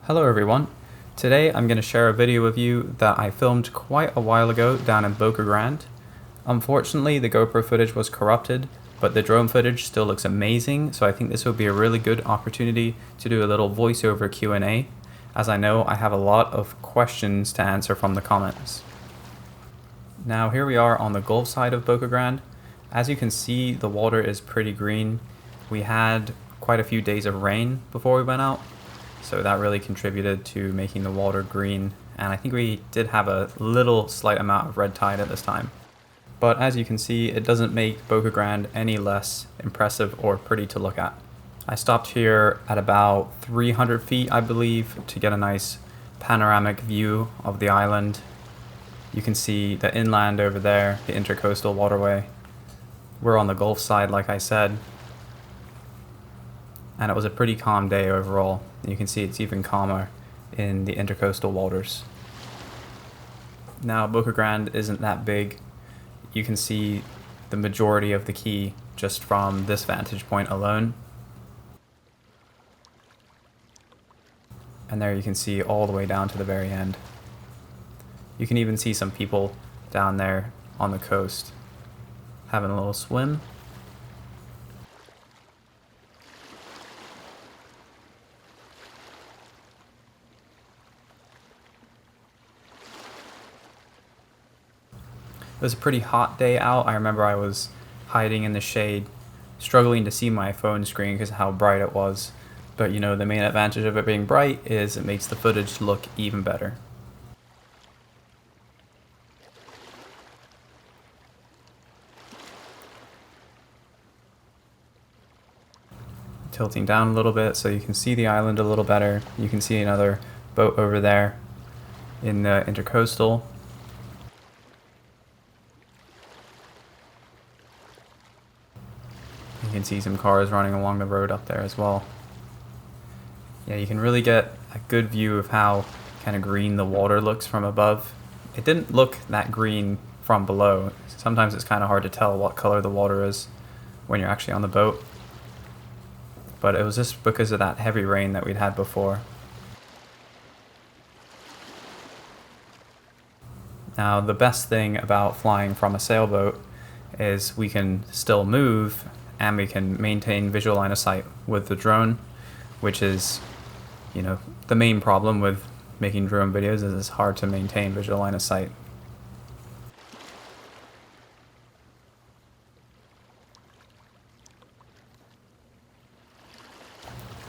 Hello everyone. Today I'm going to share a video with you that I filmed quite a while ago down in Boca Grande. Unfortunately, the GoPro footage was corrupted, but the drone footage still looks amazing, so I think this will be a really good opportunity to do a little voiceover Q&A, as I know I have a lot of questions to answer from the comments. Now here we are on the Gulf side of Boca Grande. As you can see, the water is pretty green. We had quite a few days of rain before we went out, so that really contributed to making the water green, and I think we did have a slight amount of red tide at this time. But as you can see, it doesn't make Boca Grande any less impressive or pretty to look at. I stopped here at about 300 feet, I believe, to get a nice panoramic view of the island. You can see the inland over there, the intercoastal waterway. We're on the Gulf side, like I said, and it was a pretty calm day overall. You can see it's even calmer in the intercoastal waters. Now, Boca Grande isn't that big. You can see the majority of the key just from this vantage point alone. And there you can see all the way down to the very end. You can even see some people down there on the coast having a little swim. It was a pretty hot day out. I remember I was hiding in the shade, struggling to see my phone screen because of how bright it was. But you know, the main advantage of it being bright is it makes the footage look even better. Tilting down a little bit so you can see the island a little better. You can see another boat over there in the intercoastal. You can see some cars running along the road up there as well. Yeah, you can really get a good view of how kind of green the water looks from above. It didn't look that green from below. Sometimes it's kind of hard to tell what color the water is when you're actually on the boat. But it was just because of that heavy rain that we'd had before. Now, the best thing about flying from a sailboat is we can still move and we can maintain visual line of sight with the drone, which is, you know, the main problem with making drone videos is it's hard to maintain visual line of sight.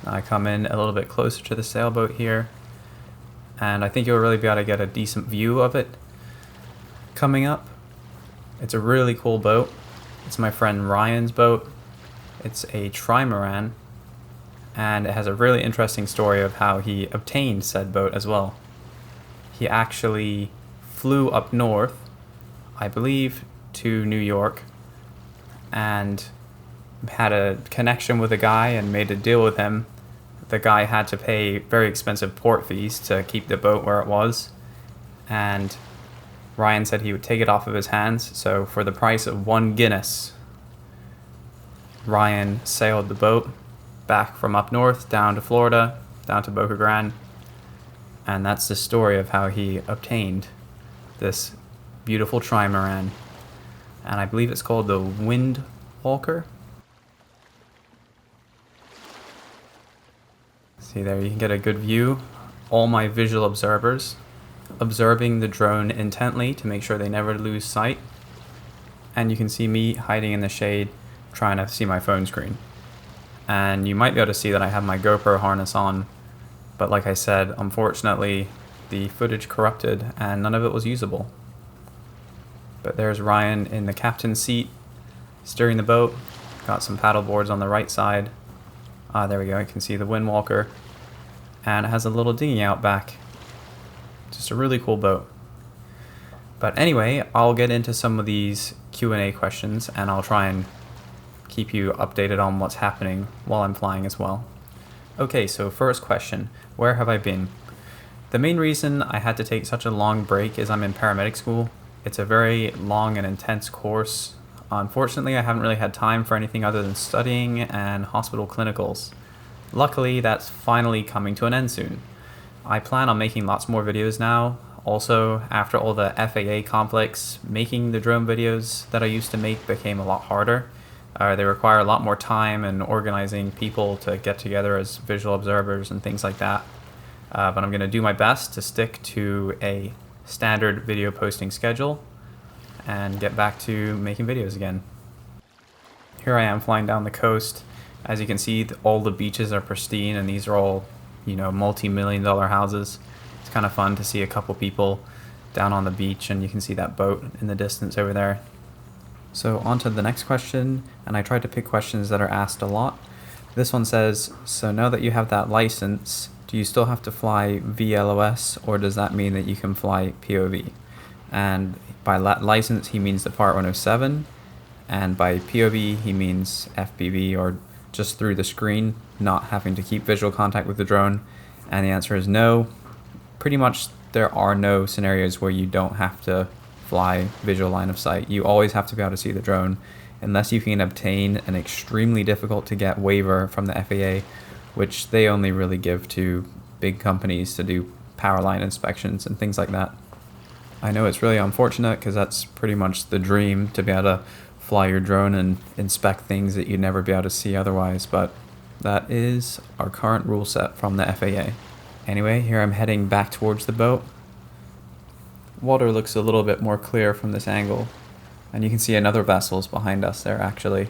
I come in a little bit closer to the sailboat here, and I think you'll really be able to get a decent view of it coming up. It's a really cool boat. It's my friend Ryan's boat. It's a trimaran, and it has a really interesting story of how he obtained said boat as well. He actually flew up north, I believe, to New York, and had a connection with a guy and made a deal with him. The guy had to pay very expensive port fees to keep the boat where it was, and Ryan said he would take it off of his hands, so for the price of 1 Guinness, Ryan sailed the boat back from up north down to Florida, down to Boca Grande, and that's the story of how he obtained this beautiful trimaran, and I believe it's called the Windfinder. See there, you can get a good view. All my visual observers observing the drone intently to make sure they never lose sight, and you can see me hiding in the shade trying to see my phone screen. And you might be able to see that I have my GoPro harness on, but like I said, unfortunately the footage corrupted and none of it was usable. But there's Ryan in the captain's seat steering the boat. Got some paddle boards on the right side. There we go, you can see the Windwalker, and it has a little dinghy out back. Just a really cool boat. But anyway, I'll get into some of these Q&A questions, and I'll try and keep you updated on what's happening while I'm flying as well. Okay, so first question, where have I been? The main reason I had to take such a long break is I'm in paramedic school. It's a very long and intense course. Unfortunately, I haven't really had time for anything other than studying and hospital clinicals. Luckily, that's finally coming to an end soon. I plan on making lots more videos now. Also, after all the FAA conflicts, making the drone videos that I used to make became a lot harder. They require a lot more time and organizing people to get together as visual observers and things like that. But I'm going to do my best to stick to a standard video posting schedule and get back to making videos again. Here I am flying down the coast. As you can see, all the beaches are pristine, and these are all, multi-million-dollar houses. It's kind of fun to see a couple people down on the beach, and you can see that boat in the distance over there. So on to the next question, and I tried to pick questions that are asked a lot. This one says, so now that you have that license, do you still have to fly VLOS, or does that mean that you can fly POV? And by license, he means the Part 107, and by POV, he means FPV, or just through the screen, not having to keep visual contact with the drone. And the answer is no. Pretty much there are no scenarios where you don't have to fly visual line of sight. You always have to be able to see the drone, unless you can obtain an extremely difficult to get waiver from the FAA, which they only really give to big companies to do power line inspections and things like that. I know it's really unfortunate because that's pretty much the dream, to be able to fly your drone and inspect things that you'd never be able to see otherwise, but that is our current rule set from the FAA. Anyway, here I'm heading back towards the boat. Water looks a little bit more clear from this angle, and you can see another vessel's behind us there actually.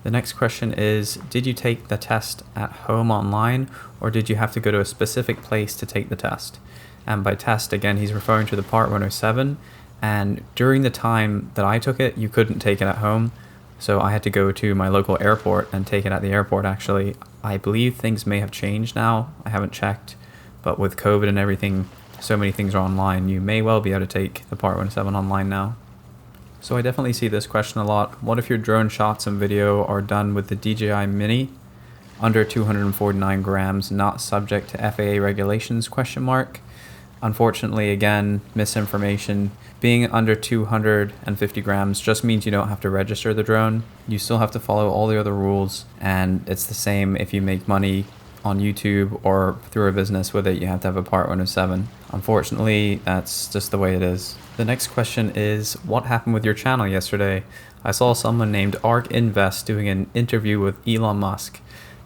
The next question is, did you take the test at home online, or did you have to go to a specific place to take the test? And by test, again, he's referring to the Part 107, and during the time that I took it, you couldn't take it at home, so I had to go to my local airport and take it at the airport actually. I believe things may have changed now, I haven't checked, but with COVID and everything, so many things are online, you may well be able to take the Part 107 online now. So I definitely see this question a lot. What if your drone shots and video are done with the DJI Mini, under 249 grams, not subject to FAA regulations, ? Unfortunately, again, misinformation. Being under 250 grams just means you don't have to register the drone. You still have to follow all the other rules, and it's the same if you make money on YouTube or through a business with it. You have to have a Part 107. Unfortunately, that's just the way it is. The next question is, what happened with your channel yesterday? I saw someone named Ark Invest doing an interview with Elon Musk.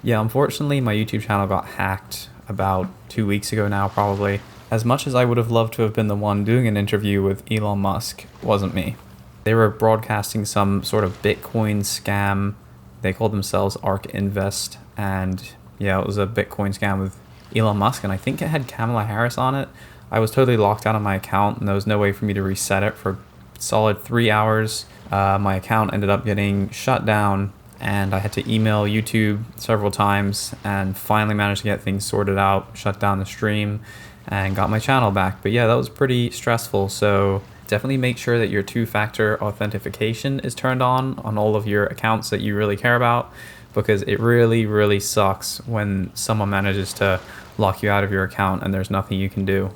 Yeah, unfortunately, my YouTube channel got hacked about 2 weeks ago now, probably. As much as I would have loved to have been the one doing an interview with Elon Musk, wasn't me. They were broadcasting some sort of Bitcoin scam. They called themselves Ark Invest, and yeah, it was a Bitcoin scam with Elon Musk, and I think it had Kamala Harris on it. I was totally locked out of my account, and there was no way for me to reset it for solid 3 hours. My account ended up getting shut down, and I had to email YouTube several times, and finally managed to get things sorted out, shut down the stream, and got my channel back. But yeah, that was pretty stressful, so definitely make sure that your two-factor authentication is turned on all of your accounts that you really care about, because it really, really sucks when someone manages to lock you out of your account and there's nothing you can do.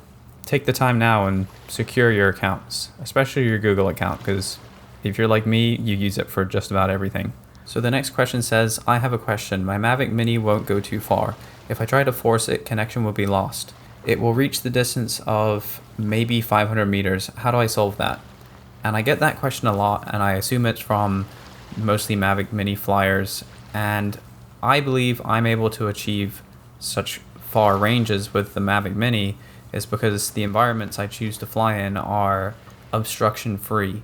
Take the time now and secure your accounts, especially your Google account, because if you're like me, you use it for just about everything. So the next question says, I have a question. My Mavic Mini won't go too far. If I try to force it, connection will be lost. It will reach the distance of maybe 500 meters. How do I solve that? And I get that question a lot, and I assume it's from mostly Mavic Mini flyers. And I believe I'm able to achieve such far ranges with the Mavic Mini is because the environments I choose to fly in are obstruction free.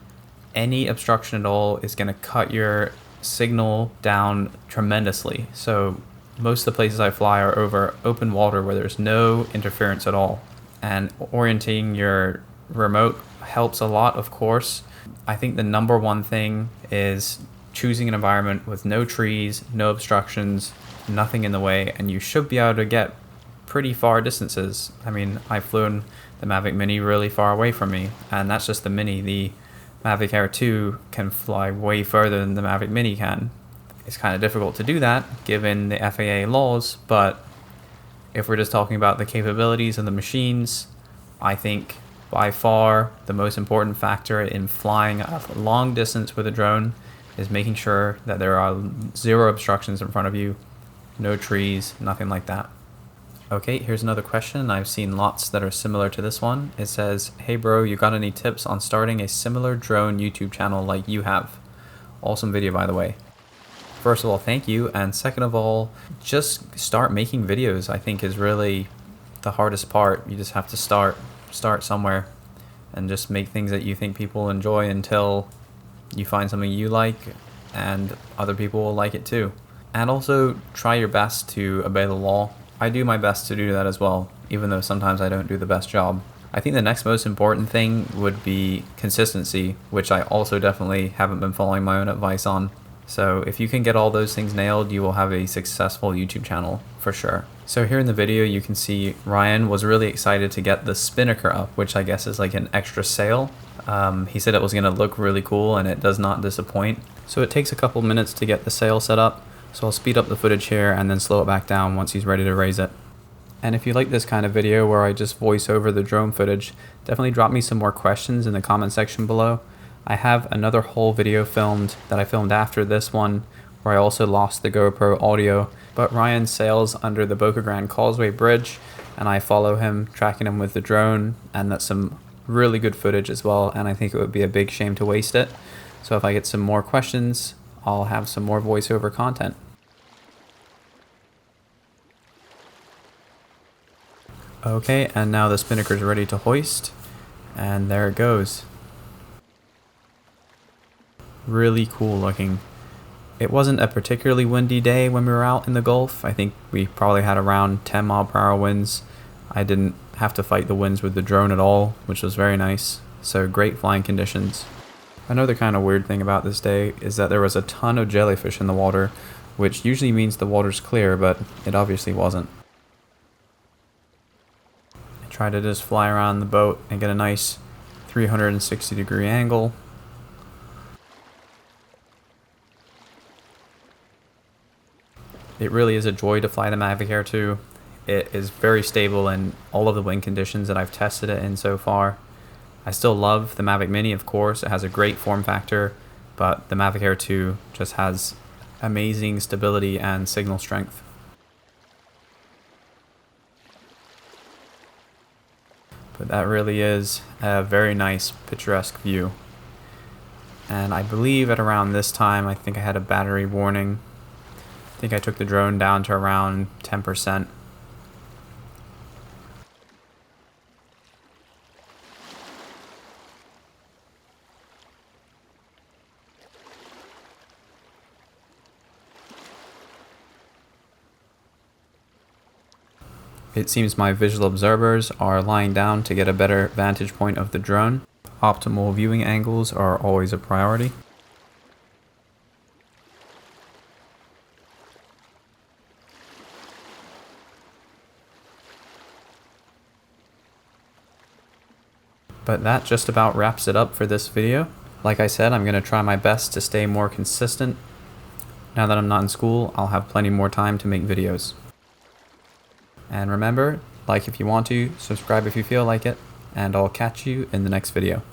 Any obstruction at all is going to cut your signal down tremendously. So most of the places I fly are over open water where there's no interference at all. And orienting your remote helps a lot, of course. I think the number one thing is choosing an environment with no trees, no obstructions, nothing in the way, and you should be able to get pretty far distances. I mean, I've flown the Mavic Mini really far away from me, and that's just the Mini. The Mavic Air 2 can fly way further than the Mavic Mini can. It's kind of difficult to do that given the FAA laws, but if we're just talking about the capabilities of the machines, I think by far the most important factor in flying a long distance with a drone is making sure that there are zero obstructions in front of you, no trees, nothing like that. Okay, here's another question. I've seen lots that are similar to this one. It says, hey bro, you got any tips on starting a similar drone YouTube channel like you have? Awesome video, by the way. First of all, thank you. And second of all, just start making videos, I think is really the hardest part. You just have to start somewhere and just make things that you think people enjoy until you find something you like and other people will like it too. And also try your best to obey the law. I do my best to do that as well, even though sometimes I don't do the best job. I think the next most important thing would be consistency, which I also definitely haven't been following my own advice on. So if you can get all those things nailed, you will have a successful YouTube channel for sure. So here in the video, you can see Ryan was really excited to get the spinnaker up, which I guess is like an extra sail. He said it was going to look really cool and it does not disappoint. So it takes a couple minutes to get the sail set up. So I'll speed up the footage here and then slow it back down once he's ready to raise it. And if you like this kind of video where I just voice over the drone footage, definitely drop me some more questions in the comment section below. I have another whole video filmed that I filmed after this one where I also lost the GoPro audio, but Ryan sails under the Boca Grande Causeway Bridge and I follow him, tracking him with the drone, and that's some really good footage as well, and I think it would be a big shame to waste it. So if I get some more questions, I'll have some more voiceover content. Okay, and now the spinnaker is ready to hoist, and there it goes. Really cool looking. It wasn't a particularly windy day when we were out in the Gulf. I think we probably had around 10 mile per hour winds. I didn't have to fight the winds with the drone at all, which was very nice. So great flying conditions. Another kind of weird thing about this day is that there was a ton of jellyfish in the water, which usually means the water's clear, but it obviously wasn't. I tried to just fly around the boat and get a nice 360-degree angle. It really is a joy to fly the Mavic Air 2. It is very stable in all of the wind conditions that I've tested it in so far. I still love the Mavic Mini, of course. It has a great form factor, but the Mavic Air 2 just has amazing stability and signal strength. But that really is a very nice picturesque view. And I believe at around this time, I think I had a battery warning. I think I took the drone down to around 10%. It seems my visual observers are lying down to get a better vantage point of the drone. Optimal viewing angles are always a priority. But that just about wraps it up for this video. Like I said, I'm going to try my best to stay more consistent. Now that I'm not in school, I'll have plenty more time to make videos. And remember, like if you want to, subscribe if you feel like it, and I'll catch you in the next video.